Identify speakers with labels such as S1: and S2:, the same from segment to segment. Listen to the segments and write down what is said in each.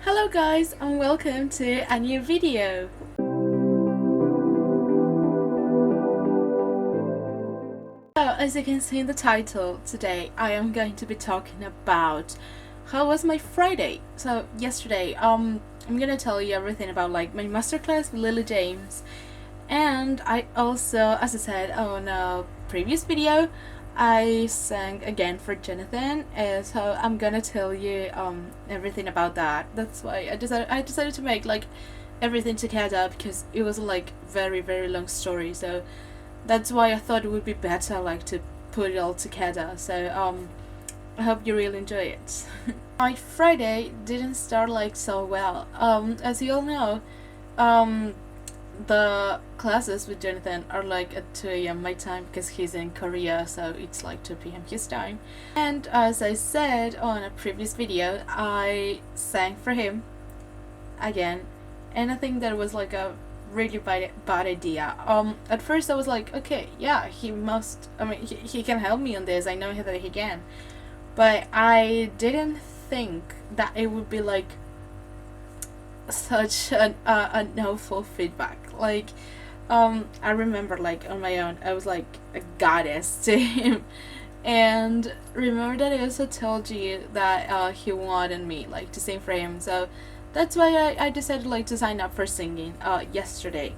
S1: Hello guys and welcome to a new video. So as you can see in the title, today I am going to be talking about how was my Friday. So yesterday I'm gonna tell you everything about like my masterclass with 𝗓𝘀𝐺𝐺𝐵, and I also, as I said on a previous video, I sang again for Jonathan, so I'm gonna tell you everything about that. That's why I decided to make like everything together, because it was like very long story, so that's why I thought it would be better like to put it all together. So I hope you really enjoy it. My Friday didn't start like so well. As you all know, the classes with Jonathan are like at 2 a.m. my time, because he's in Korea, so it's like 2 p.m. his time. And as I said on a previous video, I sang for him again, and I think that was like a really bad idea. At first I was like, okay, yeah, he can help me on this, I know that he can, but I didn't think that it would be like such an helpful feedback. Like I remember like on my own I was like a goddess to him, and remember that I also told you that he wanted me like to sing for him, so that's why I decided like to sign up for singing yesterday.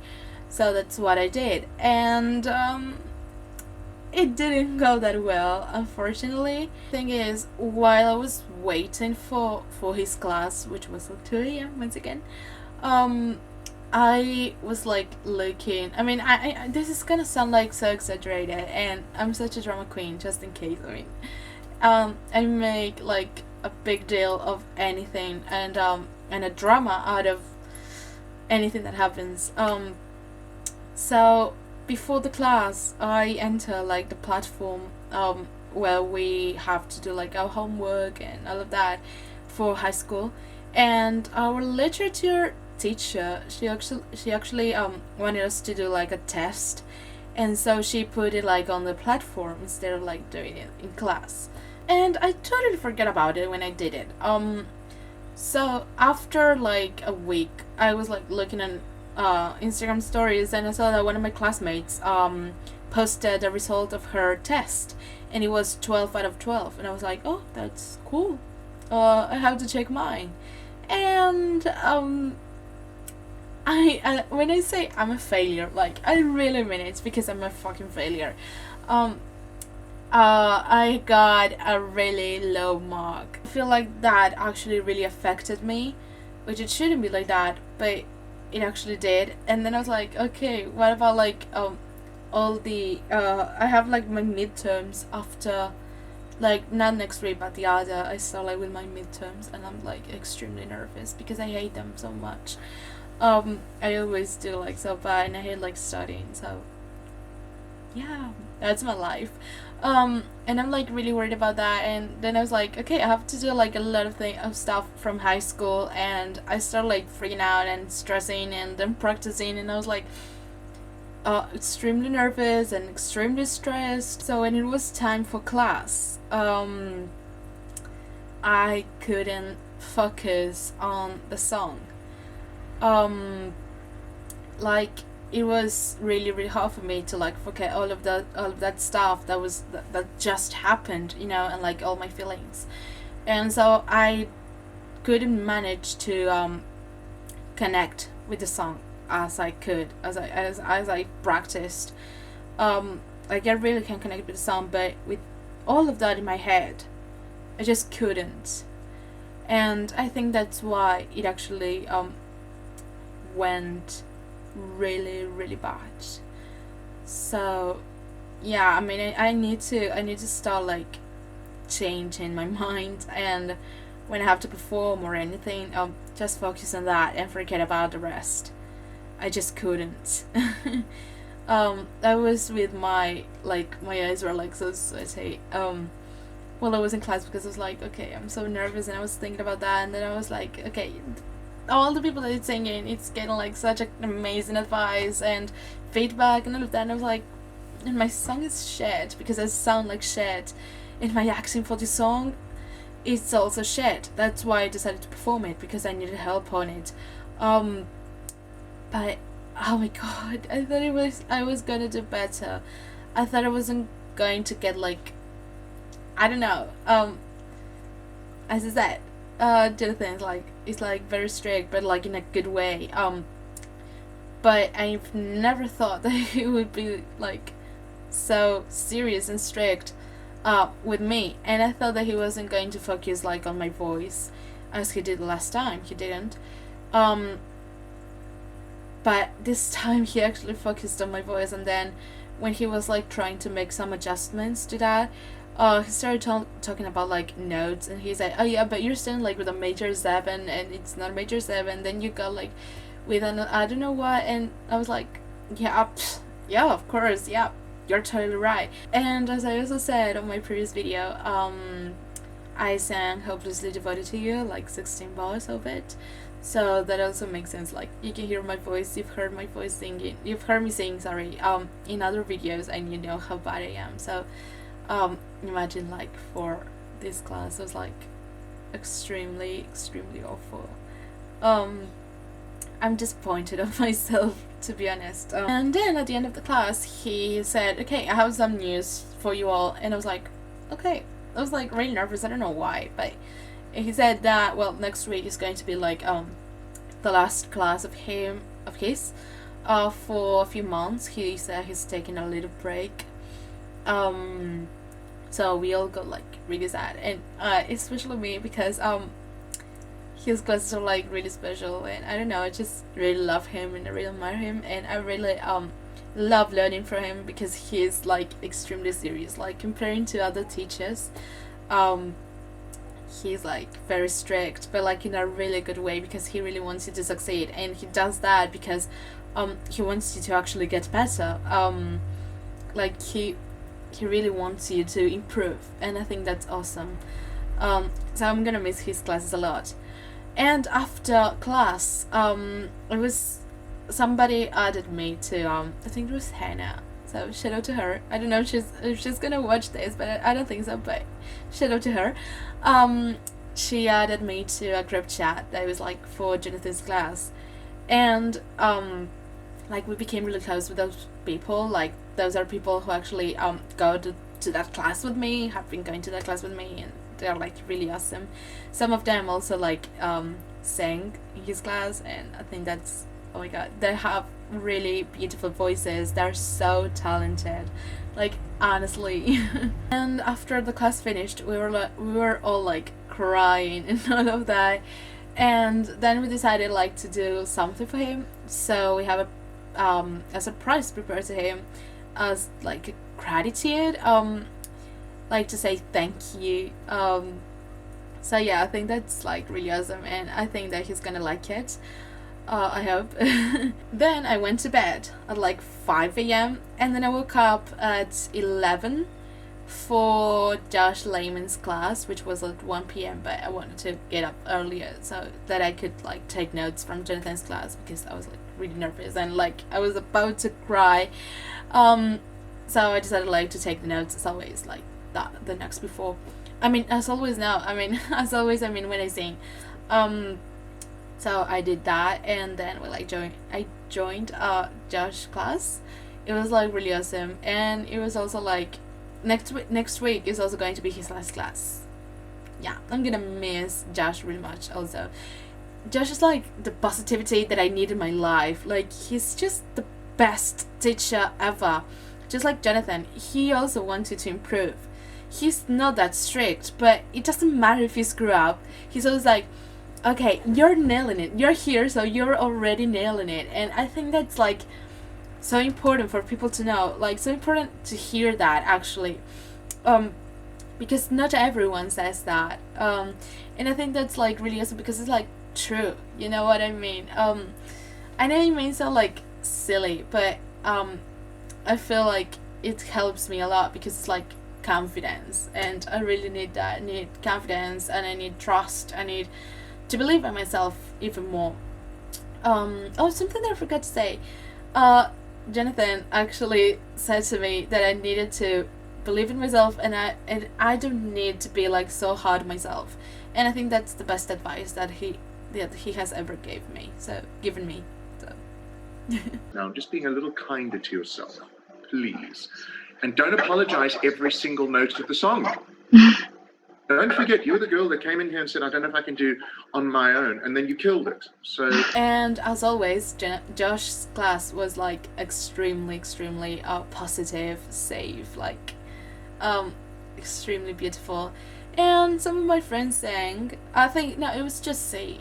S1: So that's what I did, and it didn't go that well, unfortunately. Thing is, while I was waiting for his class, which was at 2 a.m. once again, I was like looking. I mean, I this is gonna sound like so exaggerated, and I'm such a drama queen, just in case. I mean, I make like a big deal of anything, and a drama out of anything that happens. So before the class, I enter like the platform where we have to do like our homework and all of that for high school, and our literature teacher, she actually wanted us to do like a test, and so she put it like on the platform instead of like doing it in class, and I totally forgot about it when I did it. So after like a week, I was like looking at Instagram stories, and I saw that one of my classmates posted the result of her test, and it was 12 out of 12, and I was like, oh, that's cool. I have to check mine. And I when I say I'm a failure, like I really mean it, because I'm a fucking failure. I got a really low mark. I feel like that actually really affected me, which it shouldn't be like that, but it actually did. And then I was like, okay, what about like all the I have like my midterms after, like not next week but the other, I start like with my midterms, and I'm like extremely nervous because I hate them so much. I always do like so bad, and I hate like studying, so yeah, that's my life. And I'm like really worried about that, and then I was like, okay, I have to do like a lot of stuff from high school, and I started like freaking out and stressing and then practicing, and I was like extremely nervous and extremely stressed. So when it was time for class, I couldn't focus on the song. Like it was really hard for me to like forget all of that stuff that just happened, and like all my feelings, and so I couldn't manage to connect with the song as I could, as I practiced. Like I really can connect with the song, but with all of that in my head, I just couldn't, and I think that's why it actually went really bad. So yeah, I mean, I need to start like changing my mind, and when I have to perform or anything, just focus on that and forget about the rest. I just couldn't. I was with my eyes were like so sweaty while I was in class, because I was like, okay, I'm so nervous, and I was thinking about that, and then I was like, okay, all the people that it's singing, it's getting like such an amazing advice and feedback and all of that, and I was like, and my song is shit because I sound like shit, and my accent for the song it's also shit. That's why I decided to perform it, because I needed help on it. But oh my god, I thought I was gonna do better. I thought I wasn't going to get like, I don't know. As I said, Jonathan is like very strict, but like in a good way. But I've never thought that he would be like so serious and strict with me, and I thought that he wasn't going to focus like on my voice as he did last time. He didn't. But this time he actually focused on my voice, and then when he was like trying to make some adjustments to that, he started talking about like notes, and he said, oh yeah, but you're still like with a major 7 and it's not a major 7, then you got like with an I don't know what, and I was like, yeah, yeah, of course, yeah, you're totally right. And as I also said on my previous video, I sang Hopelessly Devoted to You like 16 bars of it, so that also makes sense. Like, you can hear my voice, you've heard my voice singing, you've heard me sing, sorry, in other videos, and you know how bad I am. So imagine like for this class it was like extremely awful. I'm disappointed of myself, to be honest. And then at the end of the class he said, okay, I have some news for you all, and I was like, okay. I was like really nervous, I don't know why, but he said that, well, next week is going to be like the last class of his for a few months. He said he's taking a little break, so we all got like really sad, and especially me, because his classes are like really special, and I don't know, I just really love him and I really admire him, and I really love learning from him, because he's like extremely serious. Like, comparing to other teachers, he's like very strict, but like in a really good way, because he really wants you to succeed, and he does that because he wants you to actually get better. Like he really wants you to improve, and I think that's awesome. So I'm gonna miss his classes a lot. And after class, it was somebody added me to I think it was Hannah, so shout out to her. I don't know if she's gonna watch this, but I don't think so, but shout out to her. She added me to a group chat that was like for Jonathan's class, and like we became really close with those people. Like, those are people who actually go to that class with me, have been going to that class with me, and they're like really awesome. Some of them also like sang in his class, and I think that's, oh my god, they have really beautiful voices, they're so talented, like, honestly. And after the class finished, we were all like crying and all of that, and then we decided like to do something for him. So we have a surprise prepared to him as like gratitude, like to say thank you. So yeah, I think that's like really awesome, and I think that he's gonna like it. I hope. Then I went to bed at like 5 a.m. and then I woke up at 11 for Josh Lehman's class, which was at 1 p.m. but I wanted to get up earlier so that I could like take notes from Jonathan's class, because I was like really nervous and like I was about to cry. So I decided like to take the notes as always, like that the next before. I mean, as always now, I mean, as always, I mean, when I sing. So I did that, and then I joined Josh's class. It was like really awesome, and it was also like next week is also going to be his last class. Yeah, I'm gonna miss Josh really much. Also, Josh is like the positivity that I need in my life. Like, he's just the best teacher ever. Just like Jonathan, he also wanted to improve. He's not that strict, but it doesn't matter if you screw up. He's always like, okay, you're nailing it, you're here, so you're already nailing it. And I think that's like so important for people to know, like so important to hear that actually, because not everyone says that, and I think that's like really awesome, because it's like true, you know what I mean. I know it may sound like silly, but I feel like it helps me a lot, because it's like confidence, and I really need that. I need confidence, and I need trust. I need to believe in myself even more. Oh, something that I forgot to say. Jonathan actually said to me that I needed to believe in myself, and I don't need to be like so hard on myself. And I think that's the best advice that he has ever given me. So.
S2: Now, just being a little kinder to yourself, please. And don't apologize every single note of the song. Don't forget, you're the girl that came in here and said, I don't know if I can do on my own, and then you killed it. So.
S1: And as always, Josh's class was like extremely positive, safe, like extremely beautiful. And some of my friends sang. I think no, it was just C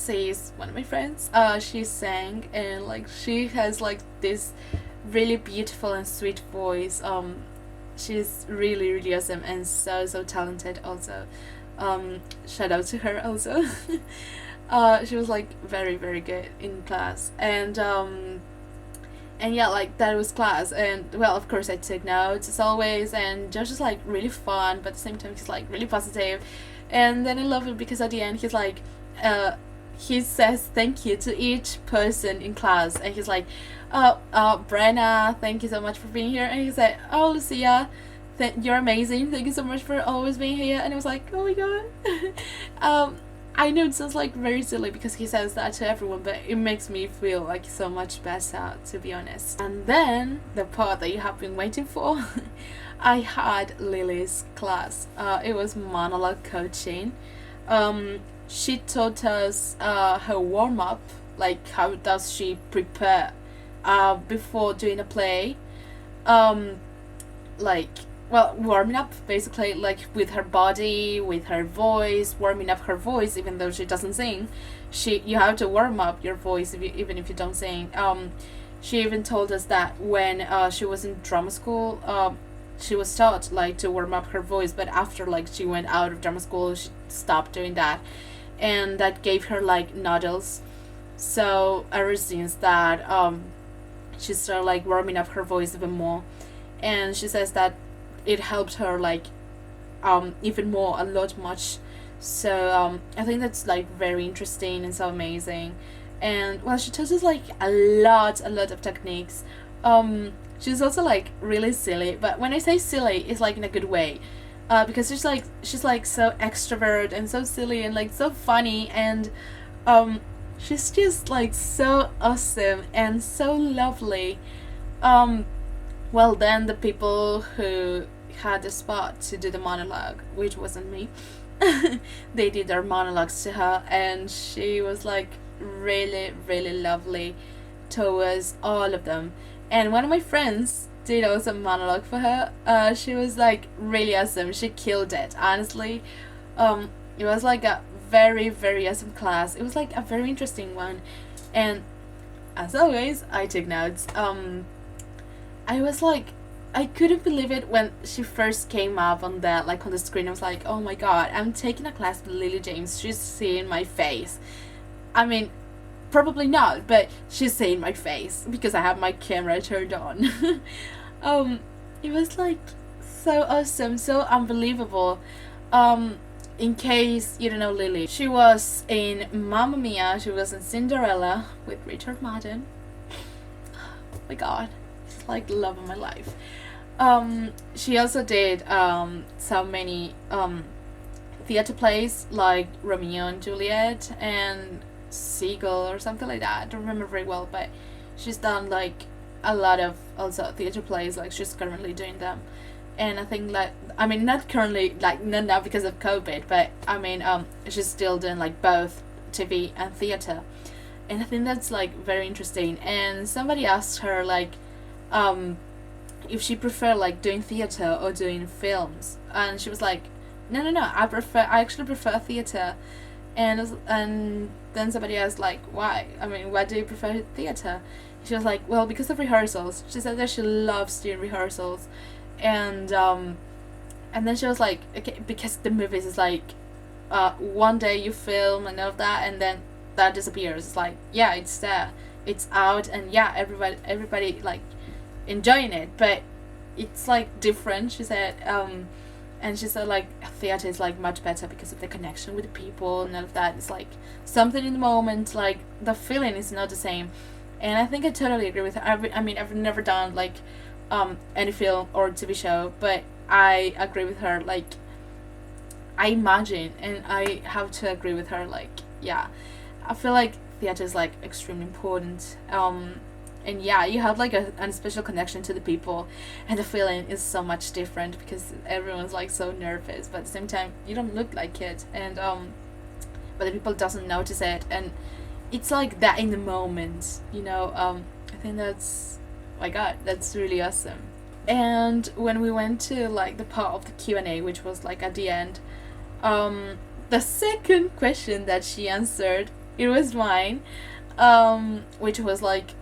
S1: is one of my friends. She sang, and like she has like this really beautiful and sweet voice. She's really awesome and so talented also. Shout out to her also. She was like very good in class, and yeah, like that was class. And well, of course I took notes as always, and Josh is like really fun, but at the same time he's like really positive. And then I love it because at the end he's like he says thank you to each person in class, and he's like, Brenna, thank you so much for being here. And he said, oh, Lucia, you're amazing, thank you so much for always being here. And I was like, oh my god. I know it sounds like very silly because he says that to everyone, but it makes me feel like so much better, to be honest. And then the part that you have been waiting for. I had Lily's class. It was monologue coaching. She taught us her warm-up, like how does she prepare before doing a play, like, well, warming up basically, like with her body, with her voice, warming up her voice. Even though she doesn't sing, you have to warm up your voice even if you don't sing. She even told us that when she was in drama school, she was taught like to warm up her voice, but after like she went out of drama school, she stopped doing that, and that gave her like nodules. So ever since that, she started like warming up her voice even more, and she says that it helped her like even more, a lot much. So I think that's like very interesting and so amazing. And well, she teaches like a lot of techniques. She's also like really silly, but when I say silly, it's like in a good way, because she's like so extrovert and so silly and like so funny, and she's just like so awesome and so lovely. Well, then the people who had the spot to do the monologue, which wasn't me, they did their monologues to her, and she was like really lovely towards all of them. And one of my friends did also monologue for her. She was like really awesome. She killed it, honestly. It was like a very awesome class. It was like a very interesting one, and as always I took notes. I was like, I couldn't believe it when she first came up on the screen. I was like, oh my god, I'm taking a class with Lily James. She's seeing my face. I mean, probably not, but she's seeing my face because I have my camera turned on. It was like so awesome, so unbelievable. In case you don't know Lily, she was in Mamma Mia, she was in Cinderella with Richard Madden. Oh my god, it's like the love of my life. She also did so many theater plays like Romeo and Juliet and Seagull or something like that. I don't remember very well, but she's done like a lot of also theater plays. Like she's currently doing them, and I think like, I mean, not currently, like not now because of COVID, but I mean she's still doing like both TV and theater, and I think that's like very interesting. And somebody asked her like if she prefer like doing theater or doing films, and she was like, no, I actually prefer theater. And then somebody asked like, why? I mean, why do you prefer theater? She was like, well, because of rehearsals. She said that she loves doing rehearsals, and then she was like, okay, because the movies is like one day you film and all of that, and then that disappears. It's like, yeah, it's there, it's out, and yeah, everybody like enjoying it, but it's like different. She said, and she said like theater is like much better because of the connection with the people and all of that. It's like something in the moment, like the feeling is not the same. And I think I totally agree with her. I mean, I've never done like any film or TV show, but I agree with her. Like, I imagine, and I have to agree with her. Like, yeah, I feel like theater is like extremely important. And yeah, you have like a special connection to the people, and the feeling is so much different because everyone's like so nervous, but at the same time you don't look like it, and but the people doesn't notice it, and it's like that in the moment, you know. I think that's, oh my god, that's really awesome. And when we went to like the part of the Q&A, which was like at the end, the second question that she answered, it was mine, which was like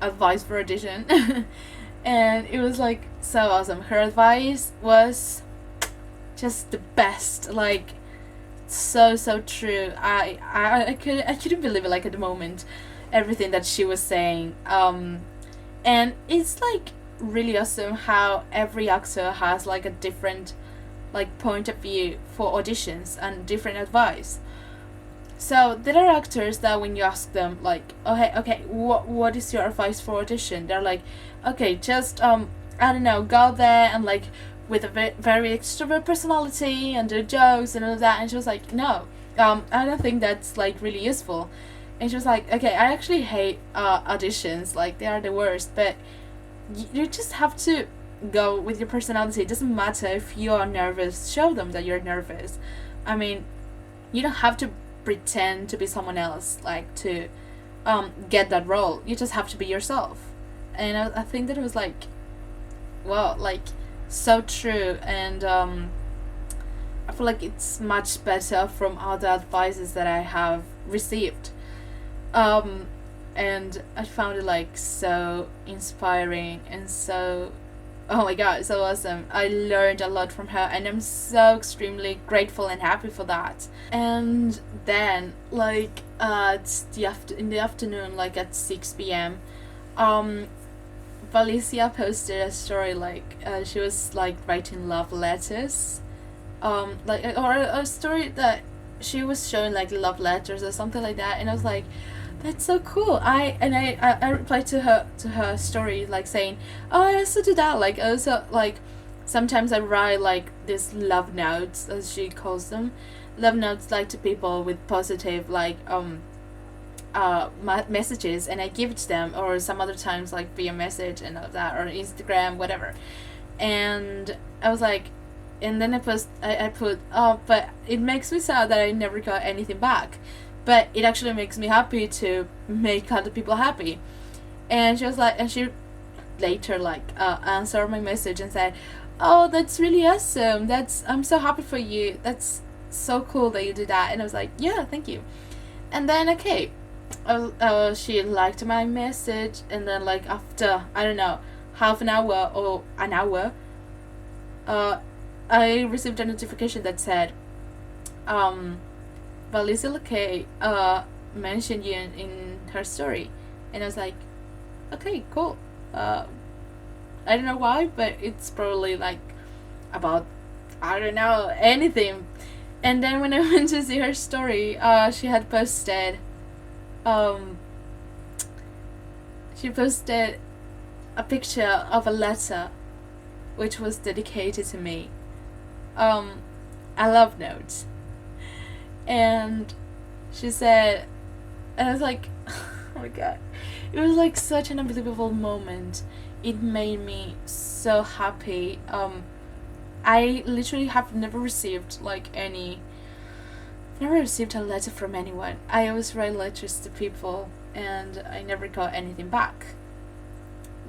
S1: advice for audition. And it was like so awesome. Her advice was just the best, like so true. I couldn't believe it, like at the moment, everything that she was saying. And it's like really awesome how every actor has like a different like point of view for auditions and different advice. So there are actors that when you ask them like, okay, what is your advice for audition? They're like, okay, just I don't know, go there and like with a very extrovert personality and do jokes and all of that. And she was like, no, I don't think that's like really useful. And she was like, okay, I actually hate auditions, like they are the worst, but you just have to go with your personality. It doesn't matter if you are nervous, show them that you're nervous. I mean, you don't have to pretend to be someone else like to get that role. You just have to be yourself. And I think that it was like, wow, like so true. And I feel like it's much better from other advices that I have received. And I found it like so inspiring and so, oh my god, so awesome. I learned a lot from her, and I'm so extremely grateful and happy for that. And then like in the afternoon, like at 6 p.m, Valicia posted a story like she was like writing love letters, like or a story that she was showing like love letters or something like that. And I was like, that's so cool. I replied to her story like saying, oh, I also do that. Like also like sometimes I write like these love notes, as she calls them, love notes like to people with positive like messages, and I give it to them, or some other times like via message and all that, or Instagram, whatever. And I was like, and then I put, oh, but it makes me sad that I never got anything back, but it actually makes me happy to make other people happy. And she was like, and she later like answered my message and said, oh, that's really awesome, I'm so happy for you, that's so cool that you did that. And I was like, yeah, thank you. And then okay, she liked my message, and then like after, I don't know, half an hour or an hour, I received a notification that said, Valicia mentioned you in her story. And I was like, okay, cool. I don't know why, but it's probably like about, I don't know, anything. And then when I went to see her story, she had posted a picture of a letter which was dedicated to me, a love note. And she said, and I was like, oh my god, it was like such an unbelievable moment. It made me so happy. I literally have never received a letter from anyone. I always write letters to people, and I never got anything back.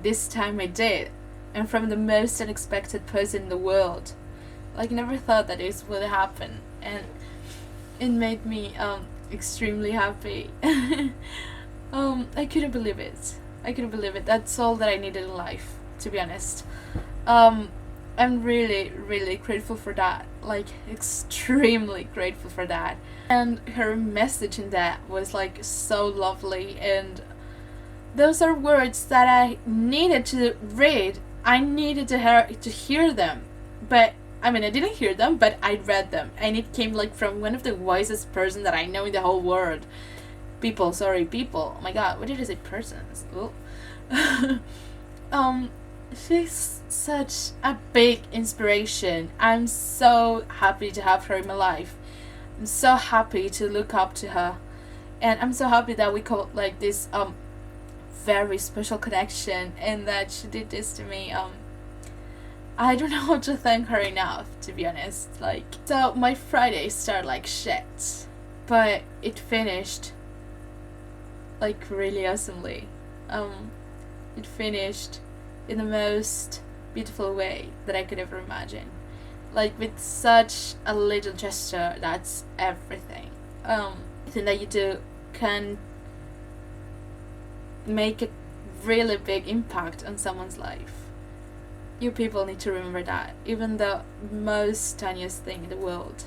S1: This time I did, and from the most unexpected person in the world. Like, never thought that this would happen, and it made me extremely happy. I couldn't believe it. That's all that I needed in life, to be honest. I'm really, really grateful for that. Like, extremely grateful for that. And her message in that was like so lovely, and those are words that I needed to read. I needed to hear them. But I mean, I didn't hear them, but I read them, and it came like from one of the wisest person that I know in the whole world. People. Oh my god, what did I say? Persons. Oh. she's such a big inspiration. I'm so happy to have her in my life. I'm so happy to look up to her, and I'm so happy that we got like this very special connection, and that she did this to me. I don't know how to thank her enough, to be honest. Like, so my Friday started like shit, but it finished like really awesomely. It finished in the most beautiful way that I could ever imagine. Like, with such a little gesture, that's everything. Anything that you do can make a really big impact on someone's life. You people need to remember that. Even the most tiniest thing in the world,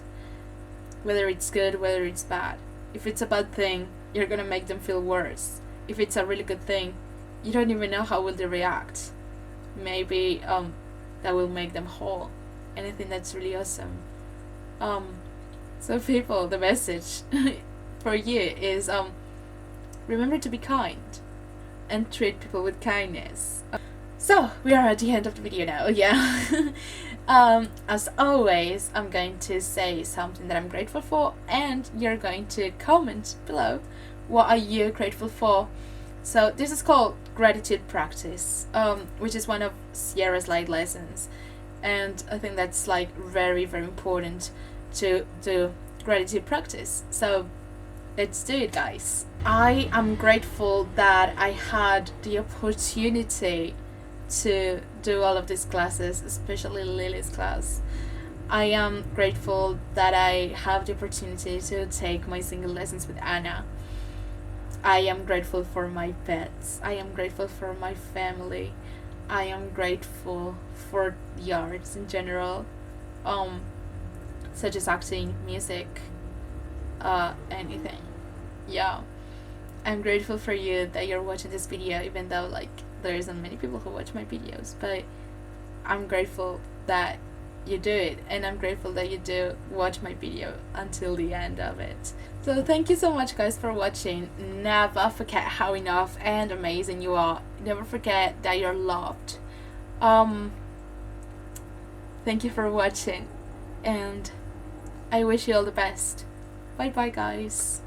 S1: whether it's good, whether it's bad. If it's a bad thing, you're gonna make them feel worse. If it's a really good thing, you don't even know how will they react. Maybe that will make them whole. Anything that's really awesome. So people, the message for you is remember to be kind and treat people with kindness. So we are at the end of the video now. Yeah. As always, I'm going to say something that I'm grateful for, and you're going to comment below what are you grateful for. So this is called gratitude practice, which is one of Sierra's light lessons, and I think that's like very, very important to do gratitude practice. So let's do it, guys. I am grateful that I had the opportunity to do all of these classes, especially Lily's class. I am grateful that I have the opportunity to take my single lessons with Anna. I am grateful for my pets. I am grateful for my family. I am grateful for the arts in general, such as acting, music, anything. Yeah, I'm grateful for you that you're watching this video, even though like there isn't many people who watch my videos, but I'm grateful that you do it, and I'm grateful that you do watch my video until the end of it. So thank you so much, guys, for watching. Never forget how enough and amazing you are. Never forget that you're loved. Thank you for watching, and I wish you all the best. Bye bye, guys.